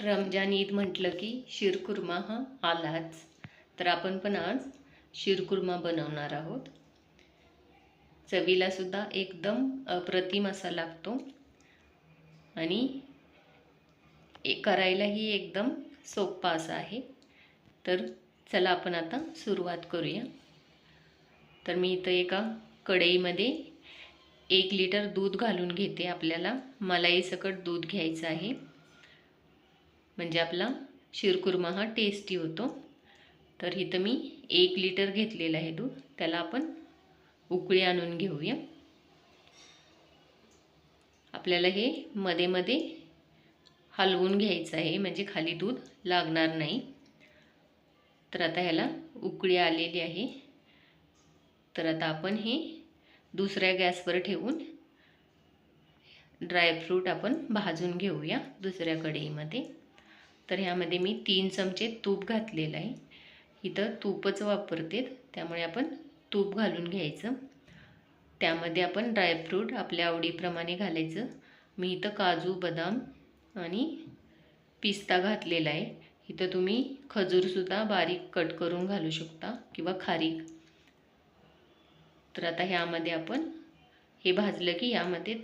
रमजान ईद म्हटलं की शीरकुर्मा हा आलाच. तर आपण पण आज शीरकुर्मा बनवणार आहोत. चवीला सुद्धा एकदम अप्रतिम असा लागतो आणि करायलाही एकदम सोपा असा आहे. तर चला आपण आता सुरुवात करूया. तर मी इथं एका कढईमध्ये 1 लिटर दूध घालून घेते. आपल्याला मलाईसकट दूध घ्यायचं आहे, म्हणजे आपला शीरकुर्मा हा टेस्टी होतो. तर इथं मी 1 लिटर घेतलेलं आहे दूध. त्याला आपण उकळी आणून घेऊया. आपल्याला हे मध्ये मध्ये हलवून घ्यायचं आहे, म्हणजे खाली दूध लागणार नाही. तर आता ह्याला उकळी आलेली आहे. तर आता आपण हे दुसऱ्या गॅसवर ठेवून ड्रायफ्रूट आपण भाजून घेऊया दुसऱ्या कढईमध्ये. तर ह्यामध्ये मी 3 चमचे तूप घातलेलं आहे. इथं तूपच वापरते, त्यामुळे आपण तूप घालून घ्यायचं. त्यामध्ये आपण ड्रायफ्रूट आपल्या आवडीप्रमाणे घालायचं. मी इथं काजू, बदाम आणि पिस्ता घातलेला आहे. इथं तुम्ही खजूरसुद्धा बारीक कट करून घालू शकता किंवा खारीक. तर आता ह्यामध्ये आपण हे भाजलं की ह्यामध्ये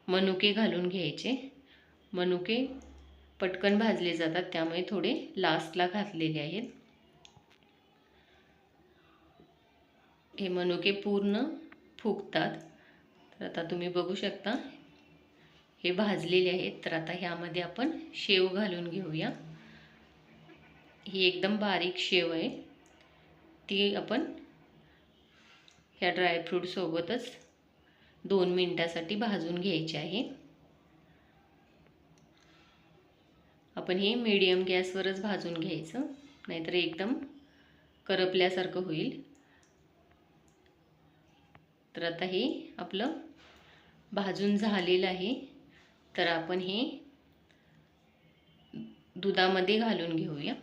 मनुके घालून घ्यायचे. मनुके पटकन भाजले जातात, त्यामुळे थोडे लास्टला घातलेले आहेत. हे मनुके पूर्ण फुगतात. तर आता तुम्ही बघू शकता हे भाजलेले आहेत. तर आता ह्यामध्ये आपण शेव घालून घेऊया. ही एकदम बारीक शेव आहे, ती आपण ह्या ड्रायफ्रूट सोबतच 2 मिनिटासाठी भाजून घ्यायची आहे. आपण हे मीडियम गॅसवरच भाजून घ्यायचं, नाहीतर एकदम करपल्यासारखं होईल. तर आता हे आपलं भाजून झालेलं आहे. तर आपण हे दुधामध्ये घालून घेऊया.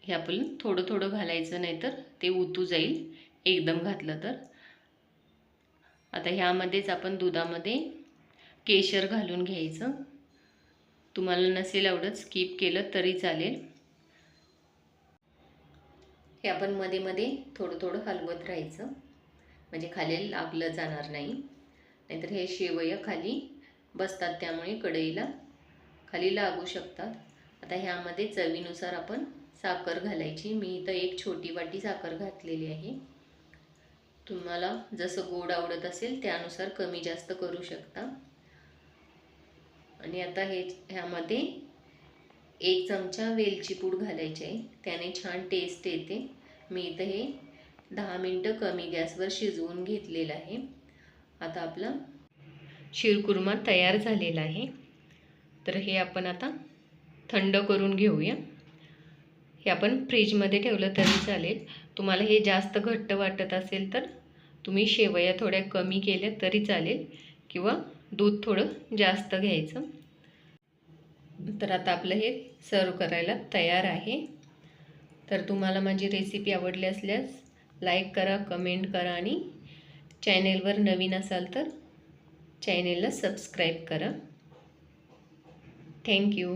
हे आपण थोडं थोडं घालायचं, नाहीतर ते उतू जाईल एकदम घातलं तर. आता ह्यामध्येच आपण दुधामध्ये केशर घालून घ्यायचं. तुम्हाला नसेल आवडत स्किप केलं तरी चालेल. हे आपण मध्ये मध्ये थोडं थोडं हलवत राहायचं, म्हणजे खाली लागलं जाणार नाही. नाहीतर हे शेवया खाली बसतात, त्यामुळे कढईला खाली लागू शकतात. आता ह्यामध्ये चवीनुसार आपण साखर घालायची. मी इथं 1 छोटी वाटी साखर घातलेली आहे. तुम्हाला जसं गोड आवडत असेल त्यानुसार कमी जास्त करू शकता. आणि आता ह्यामध्ये 1 चमचा वेलची पूड घालायची आहे, त्याने छान टेस्ट येते. मी इथं हे 10 मिनटं कमी गॅसवर शिजवून घेतलेलं आहे. आता आपला शीरकुर्मा तयार झालेला आहे. तर हे आपण आता थंड करून घेऊया. हे आपण फ्रीजमध्ये ठेवलं तरी चालेल. तुम्हाला हे जास्त घट्ट वाटत असेल तर तुम्ही शेवया थोड्या कमी केल्या तरी चालेल, किंवा दूध थोडं जास्त घ्यायचं. तर आता आपलं हे सर्व करायला तयार आहे. तर तुम्हाला माझी रेसिपी आवडली असल्यास लाईक करा, कमेंट करा आणि चॅनेलवर नवीन असाल तर चॅनेलला सबस्क्राईब करा. थँक्यू.